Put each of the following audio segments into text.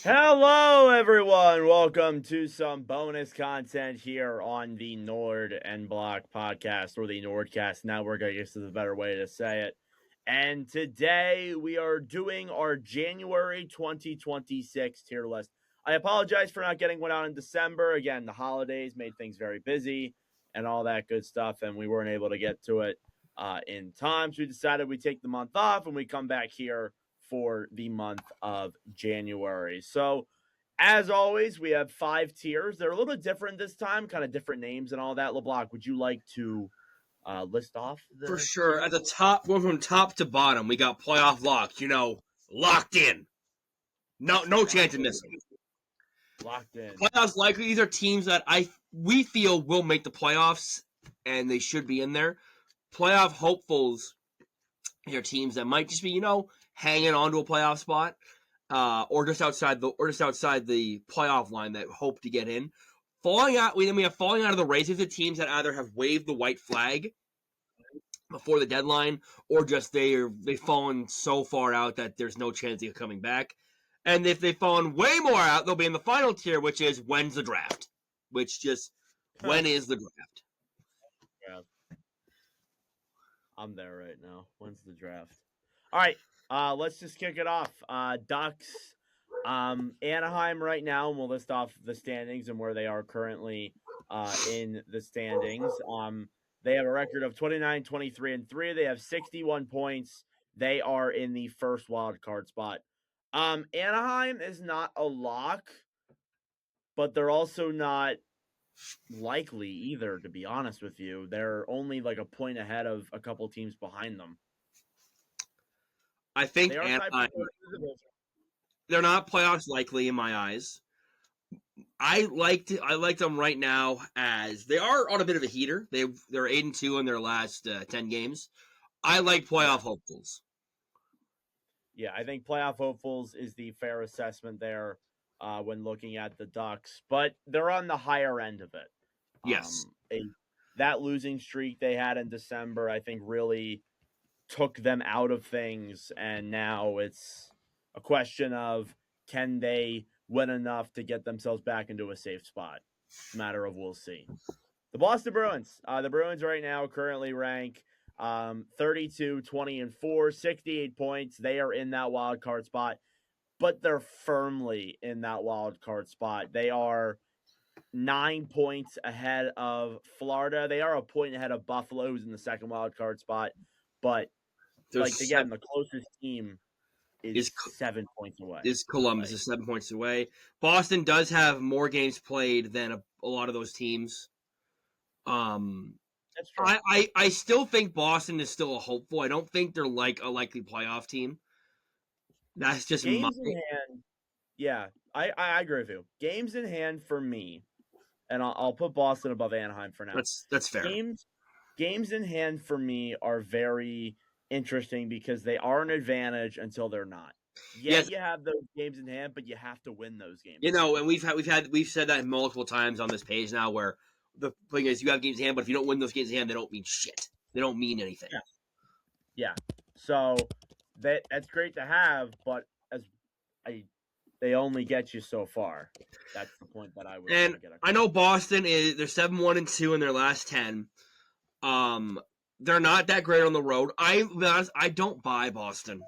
Hello, everyone. Welcome to some bonus content here on the Nord and Block podcast, or the NordCast Network, I guess is a better way to say it. And today we are doing our January 2026 tier list. I apologize for not getting one out in December. Again, the holidays made things very busy and all that good stuff, and we weren't able to get to it in time. So we decided we'd take the month off and we come back here for the month of January. So, as always, we have 5 tiers. They're a little bit different this time, kind of different names and all that. LeBlanc, would you like to list off For the sure. tiers? At the top, going from top to bottom, we got playoff locked. Locked in. No chance of missing. Locked in. Playoffs likely. These are teams that we feel will make the playoffs, and they should be in there. Playoff hopefuls are teams that might just be hanging on to a playoff spot, or just outside the playoff line that hope to get in. Falling out. We have falling out of the races. The teams that either have waved the white flag before the deadline, or just they've fallen so far out that there's no chance of coming back. And if they've fallen way more out, they'll be in the final tier, which is when's the draft? When is the draft? Yeah. I'm there right now. When's the draft? All right, let's just kick it off. Ducks, Anaheim right now, and we'll list off the standings and where they are currently in the standings. They have a record of 29, 23, and 3. They have 61 points. They are in the first wild card spot. Anaheim is not a lock, but they're also not likely either, to be honest with you. They're only like a point ahead of a couple teams behind them. I think They are Anaheim, they're not playoffs likely in my eyes. I like them right now as they are on a bit of a heater. They're 8-2 in their last 10 games. I like playoff hopefuls. Yeah, I think playoff hopefuls is the fair assessment there when looking at the Ducks, but they're on the higher end of it. Yes. That losing streak they had in December, I think, really took them out of things, and now it's a question of can they win enough to get themselves back into a safe spot. It's a matter of we'll see. The Boston Bruins. The Bruins right now currently rank 32, 20, and 4, 68 points. They are in that wild card spot, but they're firmly in that wild card spot. They are 9 points ahead of Florida. They are a point ahead of Buffalo, who's in the second wild card spot. But the closest team is 7 points away. Is Columbus is 7 points away. Boston does have more games played than a lot of those teams. That's true. I still think Boston is still a hopeful. I don't think they're like a likely playoff team. That's just games in hand. Yeah, I agree with you. Games in hand for me, and I'll put Boston above Anaheim for now. That's fair. Games in hand for me are very interesting because they are an advantage until they're not. Yes. You have those games in hand, but you have to win those games. And we've said that multiple times on this page now, where the thing is you have games in hand, but if you don't win those games in hand, they don't mean shit. They don't mean anything. Yeah. So that's great to have, but they only get you so far. That's the point that I would get across. I know Boston they're 7-1-2 in their last 10. They're not that great on the road. I don't buy Boston.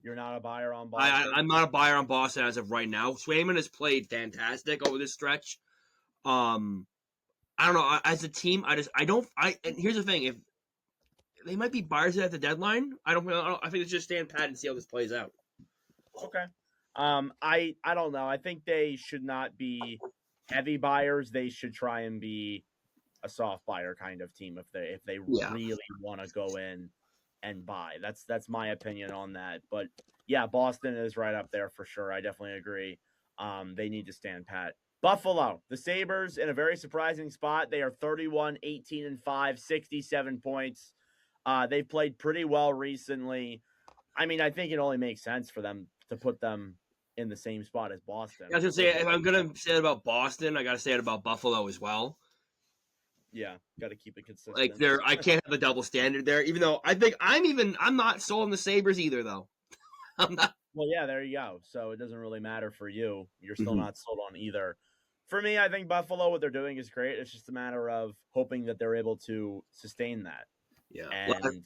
You're not a buyer on Boston? I'm not a buyer on Boston as of right now. Swayman has played fantastic over this stretch. I don't know. As a team, and here's the thing: if they might be buyers at the deadline, I think it's just stand pat and see how this plays out. Okay. I don't know. I think they should not be heavy buyers. They should try and be a soft buyer kind of team if they really want to go in and buy. That's my opinion on that. But yeah, Boston is right up there for sure. I definitely agree. They need to stand pat. Buffalo, the Sabres in a very surprising spot. They are 31, 18, and 5, 67 points. They've played pretty well recently. I mean, I think it only makes sense for them to put them in the same spot as Boston. I was gonna say, if I'm gonna say it about Boston, I gotta say it about Buffalo as well. Yeah, got to keep it consistent. Like I can't have a double standard there. Even though I'm not sold on the Sabres either, though. I'm not. Well, yeah, there you go. So it doesn't really matter for you. You're still Mm-hmm. not sold on either. For me, I think Buffalo, what they're doing is great. It's just a matter of hoping that they're able to sustain that. Yeah, And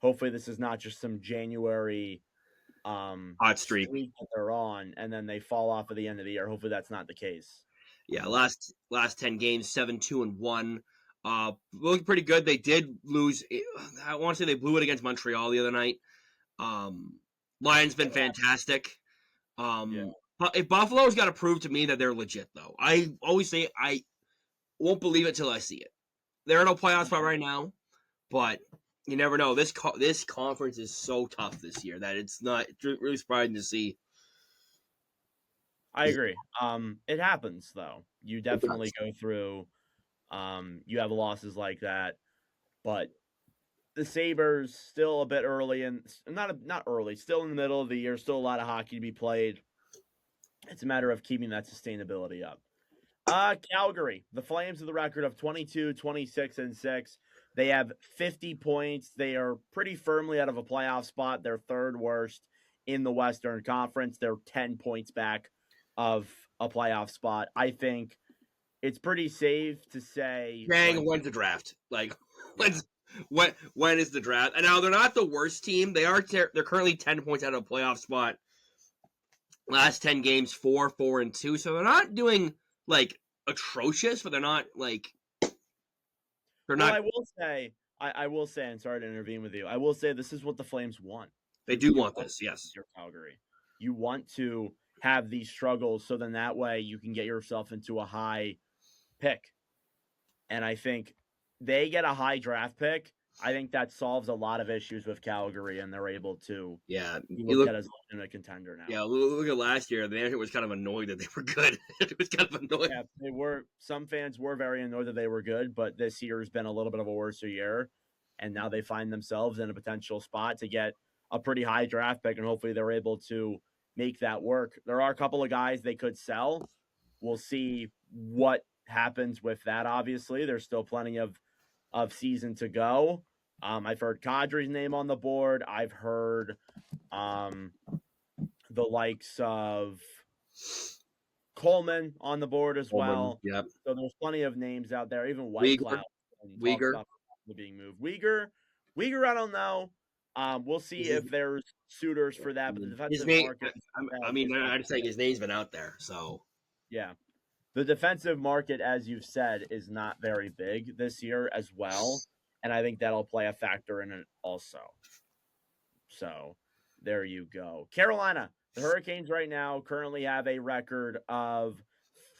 hopefully this is not just some January hot streak. streak that they're on and then they fall off at the end of the year. Hopefully that's not the case. Yeah, last 10 games, 7-2-1. Looking pretty good. They did lose. I want to say they blew it against Montreal the other night. Lions been fantastic. Yeah. But if Buffalo's got to prove to me that they're legit, though. I always say I won't believe it till I see it. They're in a playoff spot right now, but you never know. This conference is so tough this year that it's really surprising to see. I agree. It happens though. You It definitely does. go through you have losses like that, but the Sabres still a bit early and not early, still in the middle of the year, still a lot of hockey to be played. It's a matter of keeping that sustainability up. Calgary, the Flames have the record of 22, 26, and 6. They have 50 points. They are pretty firmly out of a playoff spot. They're third worst in the Western Conference. They're 10 points back of a playoff spot. I think it's pretty safe to say, Dang, like, when's the draft? Like, yeah, when is the draft? And now they're not the worst team. They're currently 10 points out of a playoff spot. Last 10 games, 4-4-2. So they're not doing like atrocious, but they're not like they're well, not. I will say, and sorry to intervene with you, I will say this is what the Flames want. They do You want want this, yes. your Calgary. You want to have these struggles so then that way you can get yourself into a high pick. And I think they get a high draft pick. I think that solves a lot of issues with Calgary, and they're able to Yeah, be you looked look. at as a contender now. Yeah, look at last year. The manager was kind of annoyed that they were good. It was kind of annoying. Yeah, they were. Some fans were very annoyed that they were good, but this year has been a little bit of a worse year, and now they find themselves in a potential spot to get a pretty high draft pick, and hopefully they're able to make that work. There are a couple of guys they could sell. We'll see what happens with that. Obviously, there's still plenty of season to go. I've heard Kadri's name on the board. I've heard the likes of Coleman on the board as Coleman, well. yep. So there's plenty of names out there. Even White Uyghur, Cloud talks Uyghur. about being moved. Uyghur, I don't know. We'll see His, if there's suitors for that. But the his defensive name. market, I mean, I just think his name's been out there. So yeah, the defensive market, as you've said, is not very big this year as well, and I think that'll play a factor in it also. So there you go. Carolina, the Hurricanes right now currently have a record of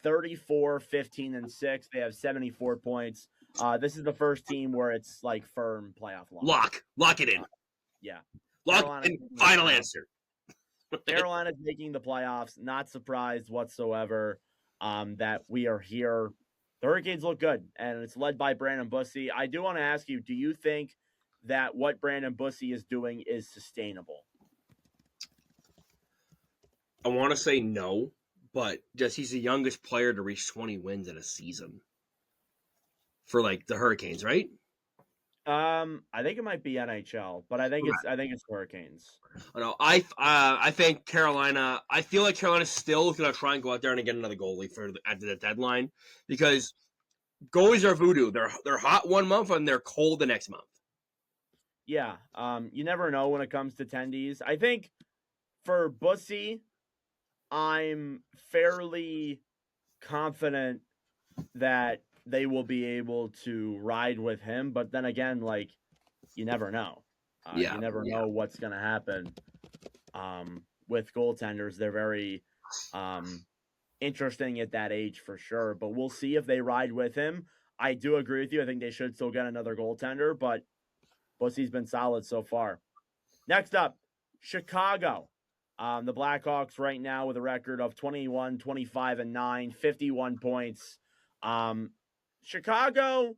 34, 15, and 6. They have 74 points. This is the first team where it's like firm playoff lock it in. Yeah. Lock in. Final answer. Carolina's making the playoffs. Not surprised whatsoever that we are here. The Hurricanes look good, and it's led by Brandon Bussey. I do want to ask you, do you think that what Brandon Bussey is doing is sustainable? I want to say no, but just he's the youngest player to reach 20 wins in a season for like the Hurricanes, right? I think it might be NHL, but I think it's Hurricanes. No, I think Carolina. I feel like Carolina's still going to try and go out there and get another goalie at the deadline because goalies are voodoo. They're hot one month and they're cold the next month. Yeah, you never know when it comes to tendies. I think for Bussy, I'm fairly confident that they will be able to ride with him. But then again, like, you never know. You never know what's going to happen with goaltenders. They're very interesting at that age for sure. But we'll see if they ride with him. I do agree with you. I think they should still get another goaltender, but Bussy's been solid so far. Next up, Chicago. The Blackhawks right now with a record of 21, 25, and 9, 51 points. Chicago,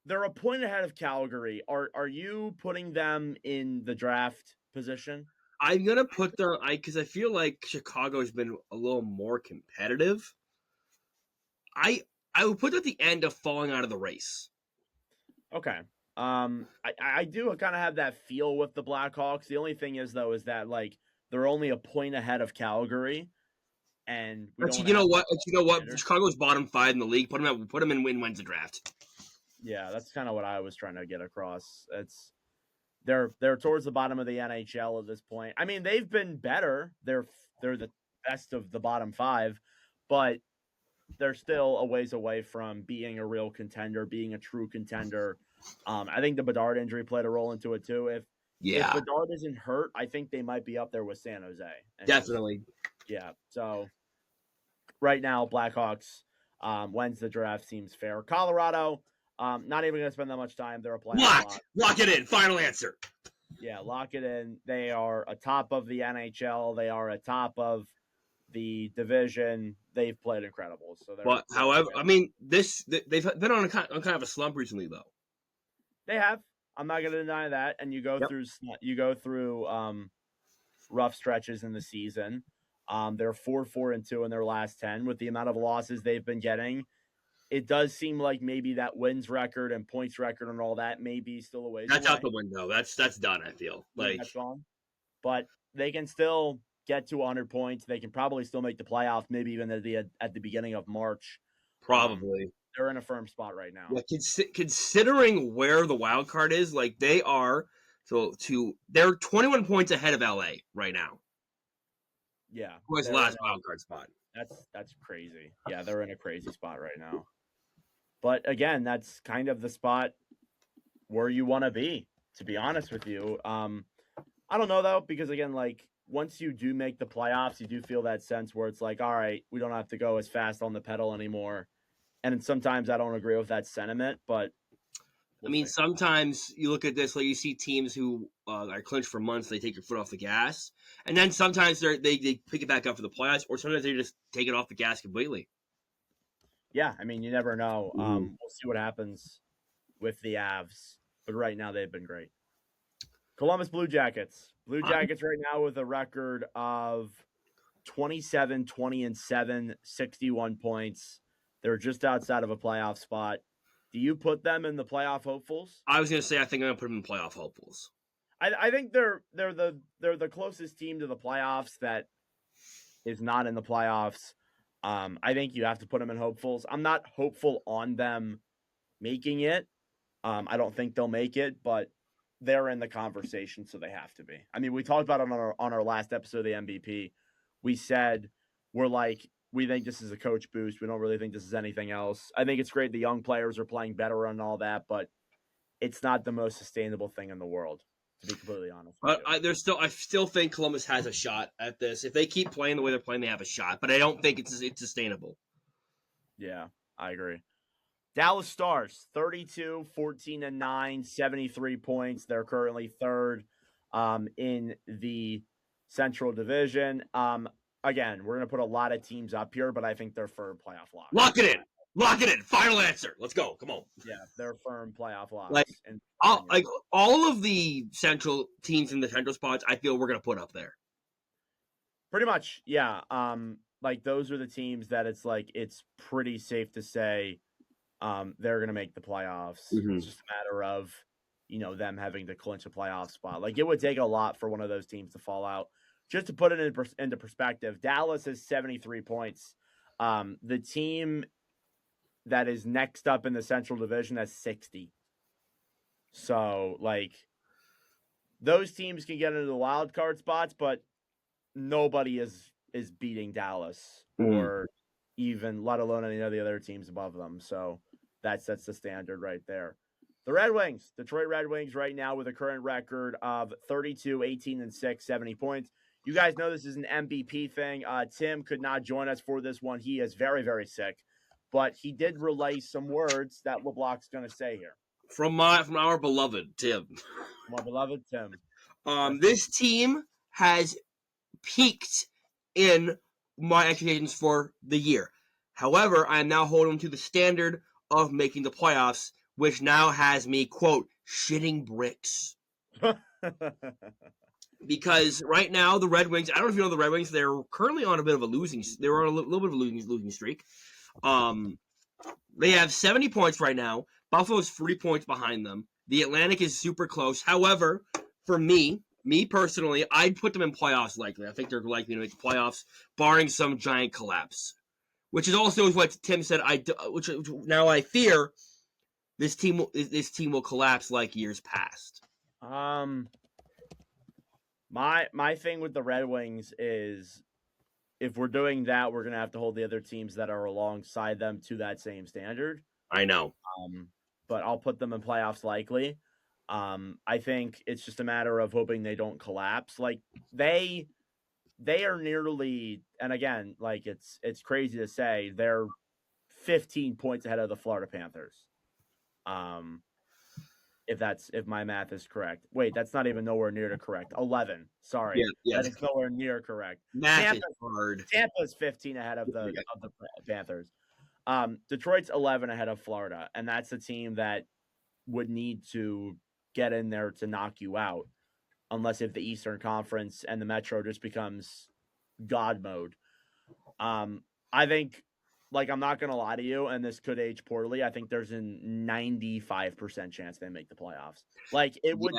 they're a point ahead of Calgary. Are you putting them in the draft position? I'm gonna put them because I feel like Chicago has been a little more competitive. I would put them at the end of falling out of the race. Okay. I do kind of have that feel with the Blackhawks. The only thing is though is that like They're only a point ahead of Calgary, and we But don't you know have what? You know what? standard. Chicago's bottom 5 in the league. Put them in wins the draft. Yeah, that's kind of what I was trying to get across. They're towards the bottom of the NHL at this point. I mean, they've been better. They're the best of the bottom 5, but they're still a ways away from being a real contender, being a true contender. I think the Bedard injury played a role into it too. If Yeah, Bedard isn't hurt, I think they might be up there with San Jose. And just definitely. yeah. So right now, Blackhawks when's the draft seems fair. Colorado, not even going to spend that much time. They're a playoff lock. Lock it in. Final answer. Yeah, lock it in. They are atop of the NHL. They are atop of the division. They've played incredible. So But however, I mean, they've been on kind of a slump recently, though. they have. I'm not going to deny that. And you go through rough stretches in the season. They're 4-4-2 in their last 10 with the amount of losses they've been getting. It does seem like maybe that wins record and points record and all that may be still a ways That's away. out the window. That's done. I feel like That's gone. But they can still get to 100 points. They can probably still make the playoffs, maybe even at the beginning of March. probably. They're in a firm spot right now. Yeah, considering where the wild card is, like they are, they're 21 points ahead of LA right now. Yeah, Who has the last wild card spot? That's crazy. Yeah, they're in a crazy spot right now. But again, that's kind of the spot where you want to be. To be honest with you, I don't know though, because again, like once you do make the playoffs, you do feel that sense where it's like, all right, we don't have to go as fast on the pedal anymore. And sometimes I don't agree with that sentiment, but I mean, sometimes you look at this, like you see teams who are clinched for months, they take your foot off the gas, and then sometimes they pick it back up for the playoffs, or sometimes they just take it off the gas completely. Yeah, I mean, you never know. Mm-hmm. We'll see what happens with the Avs, but right now they've been great. Columbus Blue Jackets. Blue Jackets right now with a record of 27, 20-7, 61 points. They're just outside of a playoff spot. Do you put them in the playoff hopefuls? I was going to say I think I'm going to put them in playoff hopefuls. I think they're the closest team to the playoffs that is not in the playoffs. I think you have to put them in hopefuls. I'm not hopeful on them making it. I don't think they'll make it, but they're in the conversation, so they have to be. I mean, we talked about it on our last episode of the MVP. We said we think this is a coach boost. We don't really think this is anything else. I think it's great the young players are playing better and all that, but it's not the most sustainable thing in the world, to be completely honest. I still think Columbus has a shot at this. If they keep playing the way they're playing, they have a shot. But I don't think it's sustainable. Yeah, I agree. Dallas Stars, 32, 14-9, 73 points. They're currently third in the Central Division. Again, we're going to put a lot of teams up here, but I think they're firm playoff locks. Lock it in. Lock it in. Final answer. Let's go. Come on. Yeah, they're firm playoff locks. All of the Central teams in the Central spots, I feel we're going to put up there. Pretty much, yeah. Like those are the teams that it's pretty safe to say they're going to make the playoffs. Mm-hmm. It's just a matter of them having to clinch a playoff spot. Like it would take a lot for one of those teams to fall out. Just to put it into perspective, Dallas has 73 points. The team that is next up in the Central Division has 60. So, those teams can get into the wild card spots, but nobody is beating Dallas or even, let alone any of the other teams above them. So that's the standard right there. The Red Wings, Detroit Red Wings right now with a current record of 32, 18-6, 70 points. You guys know this is an MVP thing. Tim could not join us for this one. He is very, very sick, but he did relay some words that LeBlanc's going to say here. From our beloved Tim. My beloved Tim. This team has peaked in my expectations for the year. However, I am now holding to the standard of making the playoffs, which now has me, quote, shitting bricks. Because right now, the Red Wings, I don't know if you know the Red Wings, they're currently on a bit of a losing streak. They have 70 points right now. Buffalo's 3 points behind them. The Atlantic is super close. However, for me, Me personally, I'd put them in playoffs likely. I think they're likely to make the playoffs, barring some giant collapse. Which is also what Tim said. Which now I fear this team will collapse like years past. My thing with the Red Wings is if we're doing that, we're gonna have to hold the other teams that are alongside them to that same standard. I know. But I'll put them in playoffs likely. I think it's just a matter of hoping they don't collapse. Like they are nearly, and again, like it's crazy to say they're 15 points ahead of the Florida Panthers. If my math is correct. Wait, that's not even nowhere near to correct. 11. Sorry. Yeah. That is nowhere near correct. Math is hard. Tampa's 15 ahead of the Panthers. Detroit's 11 ahead of Florida, and that's a team that would need to get in there to knock you out, unless if the Eastern Conference and the Metro just becomes God mode. I think, like, I'm not gonna lie to you, and this could age poorly. I think there's a 95% chance they make the playoffs. Like, it would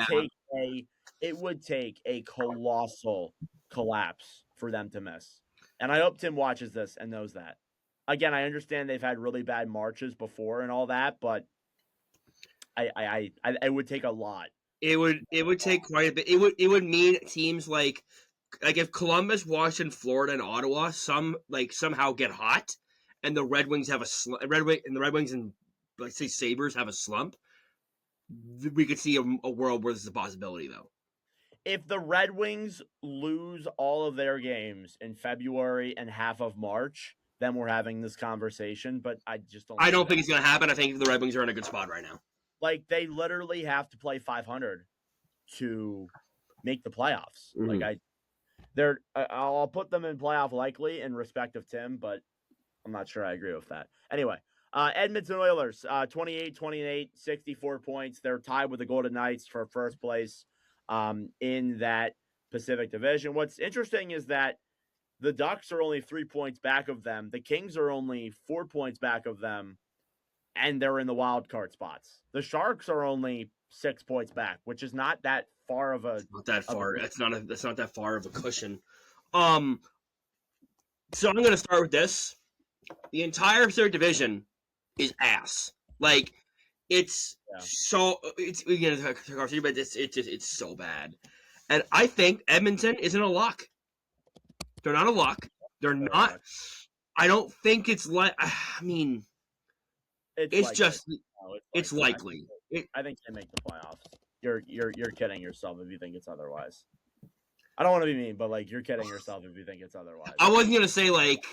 take a colossal collapse for them to miss. And I hope Tim watches this and knows that. Again, I understand they've had really bad Marches before and all that, but it would take a lot. It would take quite a bit. It would mean teams like if Columbus, Washington, Florida, and Ottawa somehow get hot, and the Red Wings have a Red Wings and let's say Sabres have a slump. We could see a world where this is a possibility, though. If the Red Wings lose all of their games in February and half of March, then we're having this conversation. But I just don't. I don't think it's going to happen. I think the Red Wings are in a good spot right now. Like, they literally have to play 500 to make the playoffs. Mm-hmm. Like, I'll put them in playoff likely in respect of Tim, but I'm not sure I agree with that. Anyway, Edmonton Oilers, 28-28, 64 points. They're tied with the Golden Knights for first place in that Pacific Division. What's interesting is that the Ducks are only 3 points back of them. The Kings are only 4 points back of them, and they're in the wild card spots. The Sharks are only 6 points back, which is not that far of a. Not that far. That's not that far of a cushion. So I'm going to start with this. The entire Pacific Division is ass. Like, it's so it's but it's so bad. And I think Edmonton isn't a lock. They're not a lock. They're not. I don't think it's like. I mean, it's likely. I think they make the playoffs. You're kidding yourself if you think it's otherwise. I don't want to be mean, but like, you're kidding yourself if you think it's otherwise. I wasn't gonna say like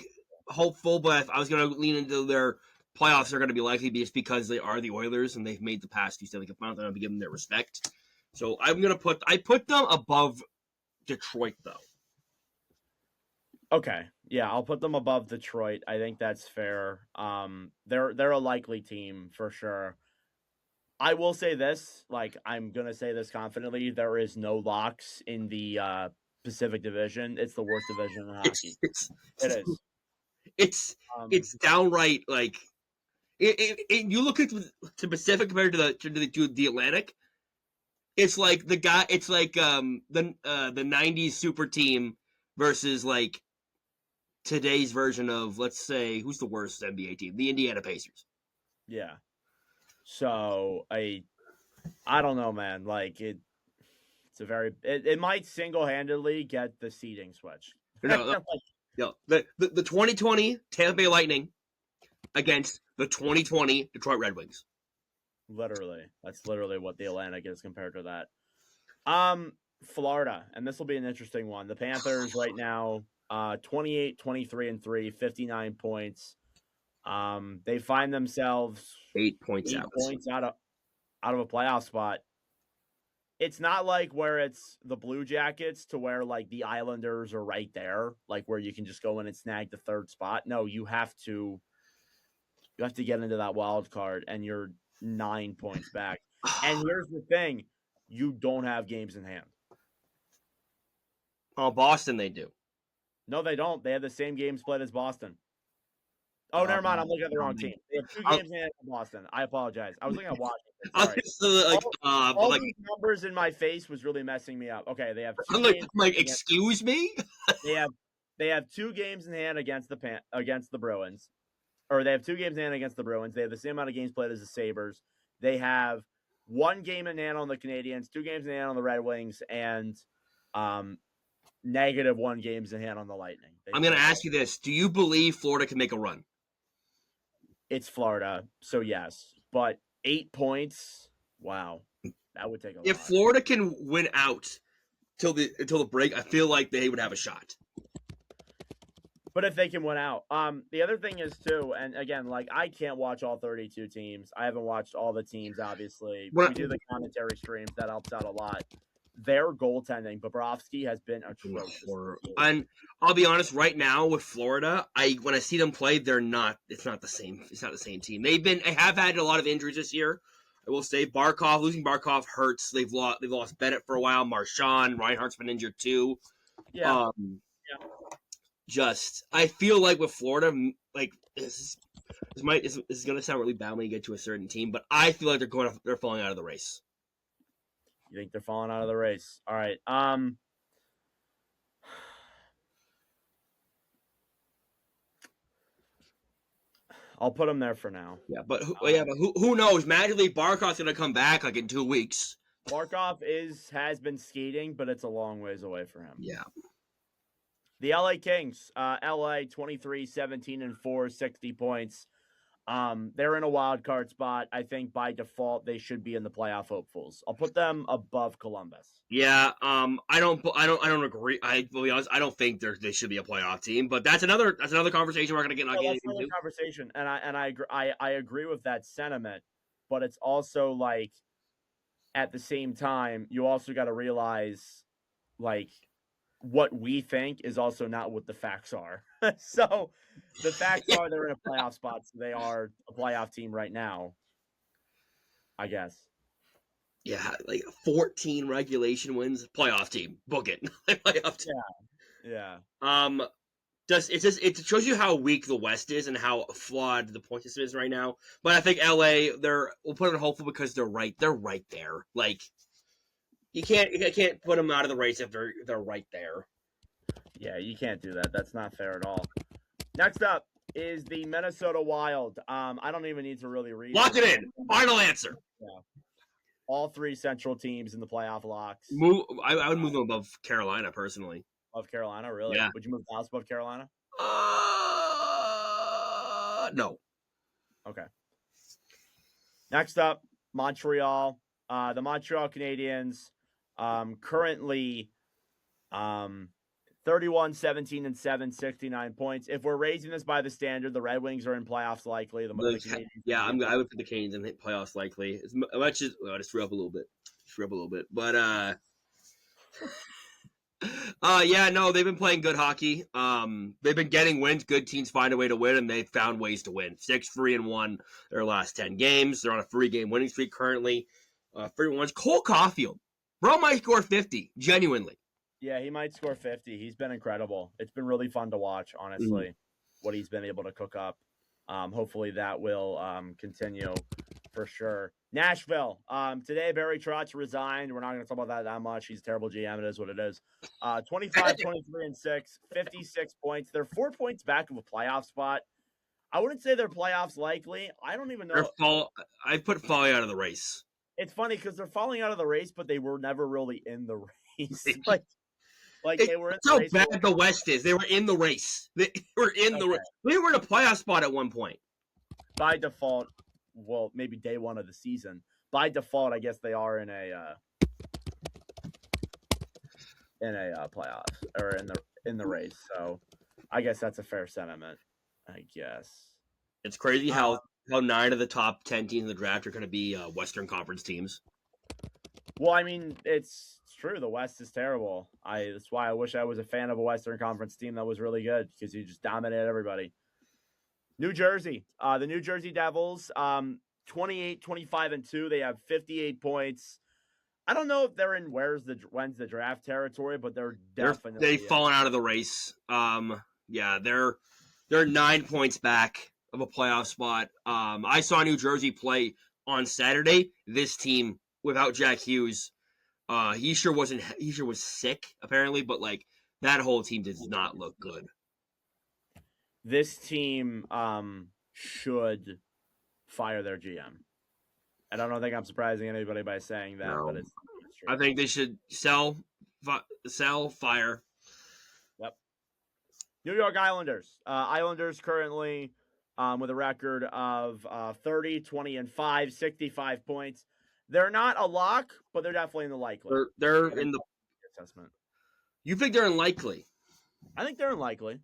hopeful, but I was gonna lean into their playoffs are gonna be likely just because they are the Oilers and they've made the past few Stanley Cup finals. I'm gonna give them their respect. So I put them above Detroit though. Okay. Yeah, I'll put them above Detroit. I think that's fair. They're a likely team for sure. I will say this, like, I'm gonna say this confidently. There is no locks in the Pacific Division. It's the worst division in hockey. It is. It's downright like you look at the Pacific compared to the Atlantic. It's like the '90s super team versus like today's version of, let's say, who's the worst NBA team? The Indiana Pacers. Yeah. So I don't know, man. Like, it might single-handedly get the seeding switch. No. The 2020 Tampa Bay Lightning against the 2020 Detroit Red Wings. Literally. That's literally what the Atlantic is compared to that. Florida, and this will be an interesting one. The Panthers right now, 28, 23-3, 59 points. They find themselves 8 points out of a playoff spot. It's not like where it's the Blue Jackets to where like the Islanders are right there, like where you can just go in and snag the third spot. No, you have to get into that wild card, and you're 9 points back. And here's the thing: you don't have games in hand. Oh, Boston, they do. No, they don't. They have the same game split as Boston. Oh, never mind. I'm looking at the wrong Man. team. They have 2 I, games in hand in Boston. I apologize. I was looking at Washington. I Sorry. was like, All like, these numbers in my face was really messing me up. Okay, they have 2 I'm like, games. I'm like, excuse me? They have 2 games in hand against the Bruins, or they have 2 games in hand against the Bruins. They have the same amount of games played as the Sabres. They have 1 game in hand on the Canadiens, 2 games in hand on the Red Wings, and -1 games in hand on the Lightning. I'm going to ask you this: do you believe Florida can make a run? It's Florida, so yes, but 8 points. Wow, that would take a If lot. Florida can win out until the break, I feel like they would have a shot. But if they can win out, the other thing is too, and again, like I can't watch all 32 teams. I haven't watched all the teams. Obviously, we do the commentary streams. That helps out a lot. Their goaltending, Bobrovsky, has been atrocious. And I'll be honest, right now with Florida, when I see them play, they're not. It's not the same. It's not the same team. They have had a lot of injuries this year. I will say losing Barkov hurts. They've lost Bennett for a while. Marchand, Reinhardt's been injured too. Yeah. I feel like with Florida, like this is going to sound really bad when you get to a certain team, but I feel like they're falling out of the race. You think they're falling out of the race? All right. I'll put them there for now. Yeah, but who knows? Magically, Barkov's going to come back like in 2 weeks. Barkov has been skating, but it's a long ways away for him. Yeah. The LA Kings, LA 23-17-4, 60 points. They're in a wild card spot. I think by default they should be in the playoff hopefuls. I'll put them above Columbus. Yeah, I don't agree. Will be honest, I don't think they should be a playoff team. But that's another conversation we're gonna get. That's another conversation, and I agree with that sentiment. But it's also like at the same time, you also got to realize like what we think is also not what the facts are. So the facts are they're in a playoff spot. So they are a playoff team right now, I guess. Yeah, like 14 regulation wins, playoff team. Book it. Playoff team. Yeah. It shows you how weak the West is and how flawed the point system is right now. But I think LA, we'll put it in hopeful because they're right there. Like you can't put them out of the race if they're right there. Yeah, you can't do that. That's not fair at all. Next up is the Minnesota Wild. I don't even need to really read. Lock it in. Final answer. Yeah. All 3 Central teams in the playoff locks. I would move them above Carolina personally. Above Carolina, really? Yeah. Would you move Dallas above Carolina? No. Okay. Next up, Montreal. The Montreal Canadiens, currently 31-17-7, 69 points. If we're raising this by the standard, the Red Wings are in playoffs likely. I would put the Canes in playoffs likely. Let's just screw up a little bit. But they've been playing good hockey. They've been getting wins. Good teams find a way to win, and they've found ways to win. 6-3-1 their last 10 games. They're on a 3-game winning streak currently. 3-1. Cole Caulfield, bro, might score 50. Genuinely. Yeah, he might score 50. He's been incredible. It's been really fun to watch, honestly, what he's been able to cook up. Hopefully that will continue for sure. Nashville. Today, Barry Trotz resigned. We're not going to talk about that much. He's a terrible GM. It is what it is. 25-23-6, 56 points. They're 4 points back of a playoff spot. I wouldn't say they're playoffs likely. I don't even know. I put falling out of the race. It's funny because they're falling out of the race, but they were never really in the race. They were in the race. That's how bad the West is. They were in the race. They were in the race. They were in a playoff spot at one point. By default, well, maybe day one of the season. By default, I guess they are in a playoff or in the race. So I guess that's a fair sentiment. I guess it's crazy how 9 of the top 10 teams in the draft are going to be Western Conference teams. Well, I mean, it's true. The West is terrible. That's why I wish I was a fan of a Western Conference team that was really good because you just dominate everybody. New Jersey, the New Jersey Devils, 28-25-2. They have 58 points. I don't know if they're in when's the draft territory, but they're definitely they've fallen out of the race. They're 9 points back of a playoff spot. I saw New Jersey play on Saturday. This team without Jack Hughes, he sure was sick apparently, but like that whole team does not look good. This team should fire their GM. And I don't think I'm surprising anybody by saying that, No. but it's true. I think they should sell, fire. Yep. New York Islanders. Islanders currently with a record of 30, 20, and 5, 65 points. They're not a lock, but they're definitely in the likely. They're in the assessment. You think they're unlikely? I think they're unlikely.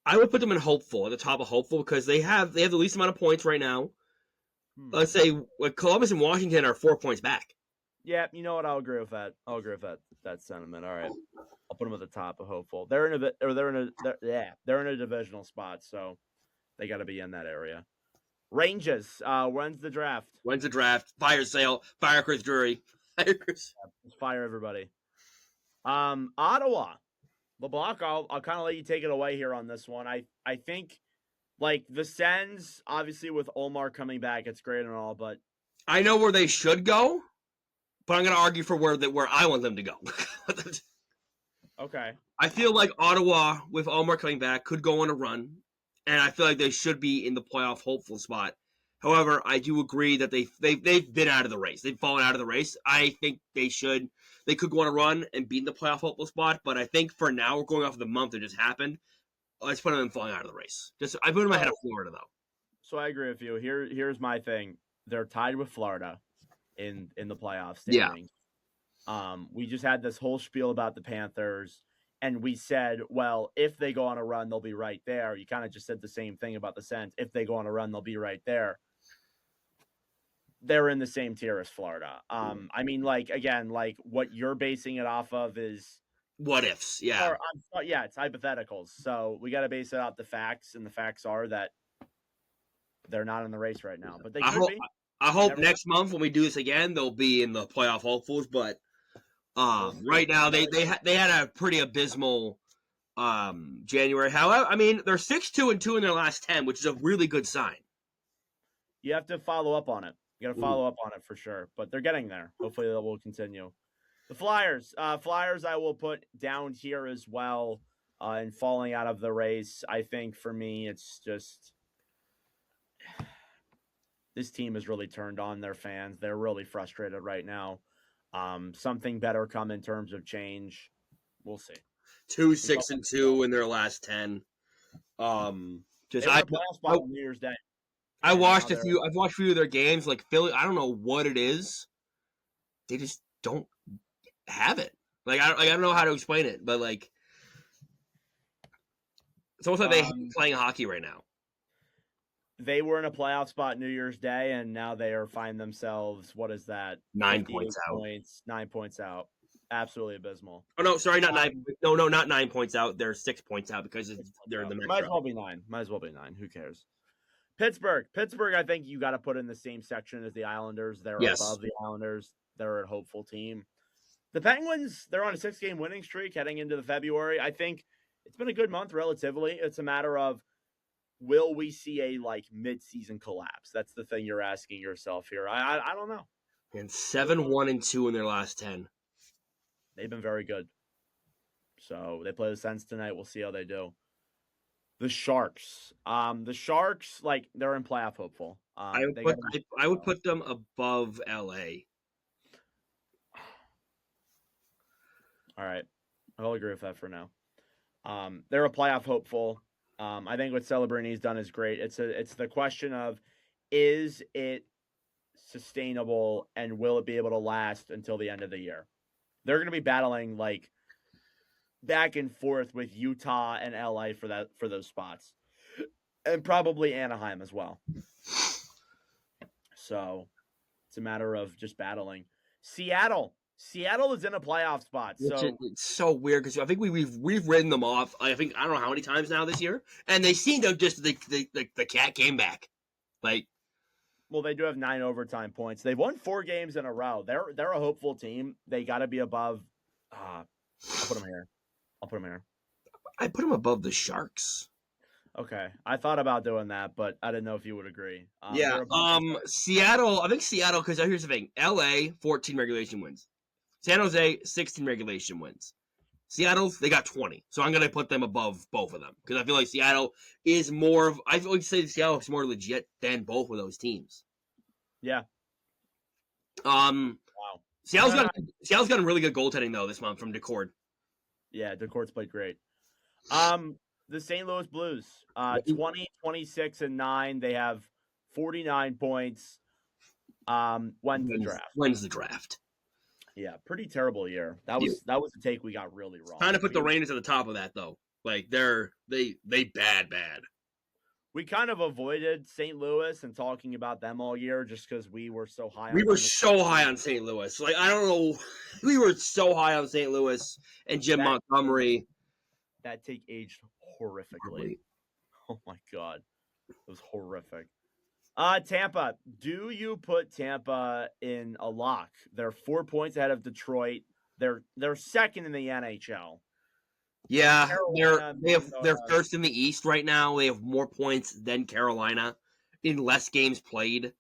I would put them in hopeful, at the top of hopeful, because they have the least amount of points right now. Let's say Columbus and Washington are 4 points back. Yeah, you know what? I'll agree with that. That sentiment. All right, I'll put them at the top of hopeful. They're in a divisional spot, so they got to be in that area. Ranges. When's the draft? Fire sale. Fire Chris Drury. Let's fire everybody. Ottawa. LeBlanc, I'll kind of let you take it away here on this one. I think, like, the Sens, obviously with Omar coming back, it's great and all, but I know where they should go, but I'm going to argue for where I want them to go. Okay. I feel like Ottawa, with Omar coming back, could go on a run, and I feel like they should be in the playoff hopeful spot. However, I do agree that they've been out of the race. They've fallen out of the race. I think they could go on a run and be in the playoff hopeful spot, but I think for now, we're going off of the month that just happened. Let's put them in falling out of the race. I put them ahead of Florida, though. So I agree with you. Here's my thing. They're tied with Florida in the playoff Yeah. standings. We just had this whole spiel about the Panthers, and we said, well, if they go on a run, they'll be right there. You kind of just said the same thing about the Sens. If they go on a run, they'll be right there. They're in the same tier as Florida. I mean, like, again, like what you're basing it off of is what ifs. Yeah. It's hypotheticals. So we got to base it off the facts, and the facts are that they're not in the race right now, but they could be. I hope next month when we do this again, they'll be in the playoff hopefuls. But right now they had a pretty abysmal January. However, I mean they're 6-2-2 in their last 10, which is a really good sign. You have to follow up on it. You got to follow up on it for sure, but they're getting there. Hopefully that will continue. The Flyers, I will put down here as well, and falling out of the race. I think for me, it's just this team has really turned on their fans. They're really frustrated right now. Something better come in terms of change. We'll see. 2-6-2 in their last 10. New Year's Day. I've watched a few of their games. Like Philly, I don't know what it is. They just don't have it. Like I don't know how to explain it, but like it's almost like they hate playing hockey right now. They were in a playoff spot New Year's Day, and now they are finding themselves. What is that? 9 points out. 9 points out. Absolutely abysmal. Oh no, sorry, not 9. No, not 9 points out. They're 6 points out because they're in the Metro. Might as well be 9. Who cares? Pittsburgh, I think you got to put in the same section as the Islanders. They're above the Islanders. They're a hopeful team. The Penguins, they're on a 6-game winning streak heading into the February. I think it's been a good month relatively. It's a matter of, will we see a mid-season collapse? That's the thing you're asking yourself here. I don't know. And 7-1-2 in their last 10. They've been very good. So they play the Sens tonight. We'll see how they do. The Sharks. They're in playoff hopeful. I would put them above LA. All right. I'll agree with that for now. They're a playoff hopeful. I think what Celebrini's done is great. It's the question of, is it sustainable and will it be able to last until the end of the year? They're going to be battling back and forth with Utah and LA for those spots, and probably Anaheim as well. So it's a matter of just battling. Seattle is in a playoff spot. So it's so weird because I think we've written them off. I don't know how many times now this year, and they seem to just the cat came back. Well, they do have 9 overtime points. They've won 4 games in a row. They're a hopeful team. They got to be above. I'll put them here. I put them above the Sharks. Okay. I thought about doing that, but I didn't know if you would agree. Yeah. They're above the Seattle. I think Seattle, because here's the thing: LA 14 regulation wins, San Jose 16 regulation wins. Seattle, they got 20, so I'm gonna put them above both of them because I feel like Seattle is more of. I would say Seattle is more legit than both of those teams. Yeah. Um, Wow. Seattle's got a really good goaltending though this month from Decord. Yeah, DeCourt's played great. The St. Louis Blues, 20, 26, and 9. They have 49 points. When's the draft? When's the draft? Yeah, pretty terrible year. That was a take we got really wrong. Kind of put the Rangers at the top of that though. Like they bad. We kind of avoided St. Louis and talking about them all year just because we were so high. We were so high on St. Louis. Like I don't know, we were so high on St. Louis and Jim Montgomery. That take aged horrifically. Oh my god, it was horrific. Tampa. Do you put Tampa in a lock? They're 4 points ahead of Detroit. They're second in the NHL. Yeah, they're first in the East right now. They have more points than Carolina in less games played.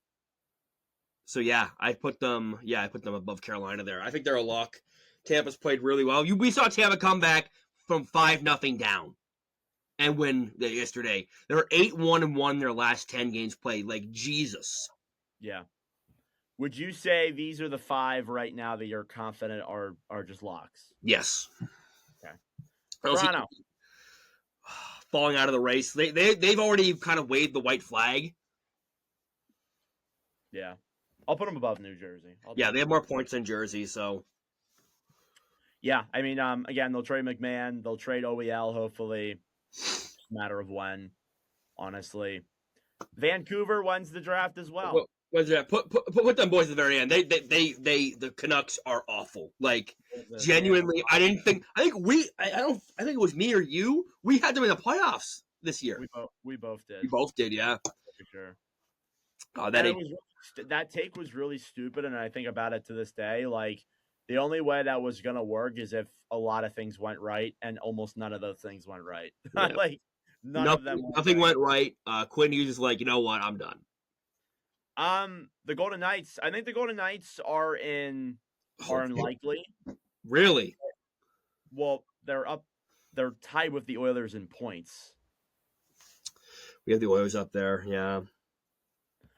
So yeah, I put them above Carolina there. I think they're a lock. Tampa's played really well. We saw Tampa come back from 5-0 down and win yesterday. They're 8-1-1 in their last 10 games played. Like Jesus. Yeah. Would you say these are the 5 right now that you're confident are just locks? Yes. Okay. Toronto falling out of the race. They've already kind of waved the white flag. Yeah. I'll put them above New Jersey. Yeah, they have more points than Jersey, so. Yeah, I mean, again, they'll trade McMahon. They'll trade OEL, hopefully. It's a matter of when, honestly. Vancouver wins the draft as well. What's that? Put them boys at the very end. The Canucks are awful. Like genuinely, I think it was me or you. We had them in the playoffs this year. We both did. We both did, yeah. For sure. That take was really stupid, and I think about it to this day. Like the only way that was gonna work is if a lot of things went right, and almost none of those things went right. Yeah. Like nothing went right. Quinn Hughes is like, you know what? I'm done. The Golden Knights. I think the Golden Knights are unlikely. Really? Well, they're tied with the Oilers in points. We have the Oilers up there, yeah.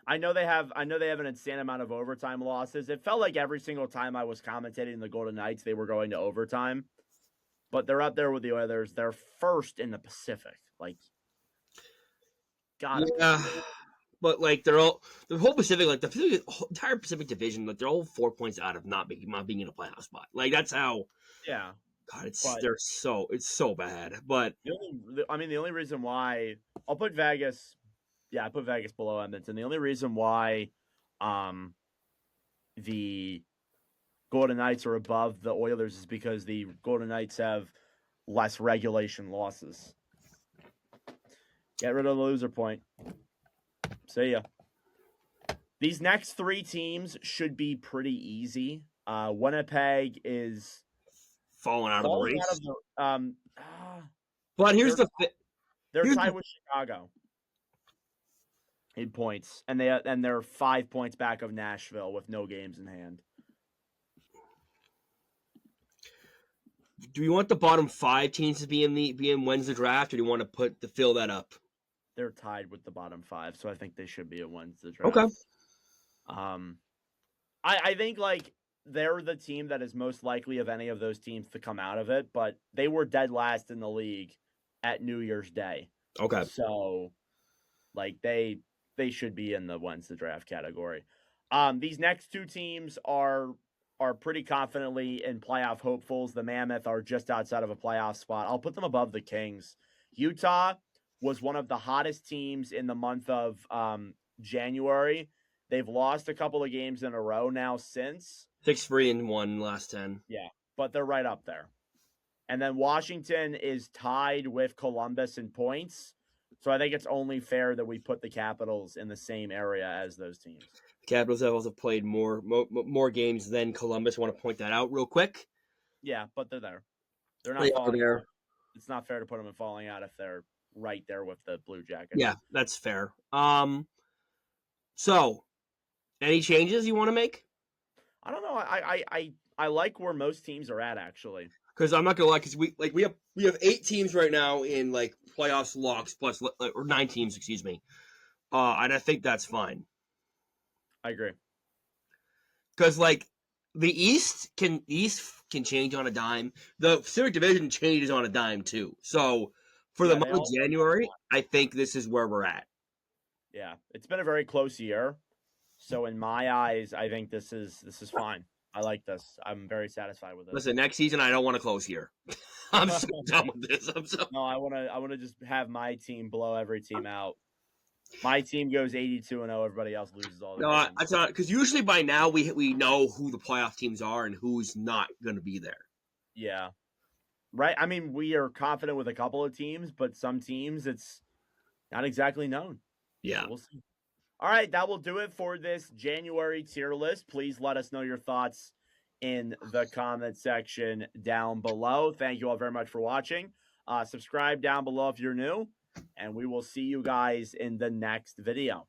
I know they have an insane amount of overtime losses. It felt like every single time I was commentating the Golden Knights, they were going to overtime. But they're up there with the Oilers. They're first in the Pacific. Like, God. Yeah. But like the whole Pacific, like the entire Pacific Division, like they're all 4 points out of not being in a playoff spot. Like that's how. Yeah. God, it's so bad. But the only reason why I'll put Vegas. Yeah, I put Vegas below Edmonton. The only reason why the Golden Knights are above the Oilers is because the Golden Knights have less regulation losses. Get rid of the loser point. See ya. These next 3 teams should be pretty easy. Winnipeg is falling out of the race. But they're tied with Chicago in points, and they're 5 points back of Nashville with no games in hand. Do you want the bottom 5 teams to be in Wednesday draft, or do you want to fill that up? They're tied with the bottom 5, so I think they should be in Wednesday draft. Okay. I think like they're the team that is most likely of any of those teams to come out of it, but they were dead last in the league at New Year's Day. Okay. So, like they should be in the Wednesday draft category. These next 2 teams are pretty confidently in playoff hopefuls. The Mammoth are just outside of a playoff spot. I'll put them above the Kings. Utah was one of the hottest teams in the month of January. They've lost a couple of games in a row now since. 6-3-1 last 10. Yeah, but they're right up there. And then Washington is tied with Columbus in points. So I think it's only fair that we put the Capitals in the same area as those teams. The Capitals have also played more games than Columbus. I want to point that out real quick. Yeah, but they're there. They're not falling out. It's not fair to put them in falling out if they're right there with the Blue Jackets. Yeah, that's fair. So any changes you want to make? I don't know. I like where most teams are at, actually. Because I'm not gonna lie, because we have 8 teams right now in like playoffs locks plus or 9 teams, excuse me. And I think that's fine. I agree. Because like the East can change on a dime. The Pacific Division changes on a dime too. So for the Yeah, month they of all. January, I think this is where we're at. Yeah, it's been a very close year. So in my eyes, I think this is fine. I like this. I'm very satisfied with this. Listen, next season I don't want to close here. I'm so done with this. I'm so No, I wanna just have my team blow every team out. My team goes 82-0. Everybody else loses all their no, games. that's not because usually by now we know who the playoff teams are and who's not going to be there. Yeah, right. I mean, we are confident with a couple of teams, but some teams it's not exactly known. Yeah. So we'll see. All right, that will do it for this January tier list. Please let us know your thoughts in the comment section down below. Thank you all very much for watching. Subscribe down below if you're new, and we will see you guys in the next video.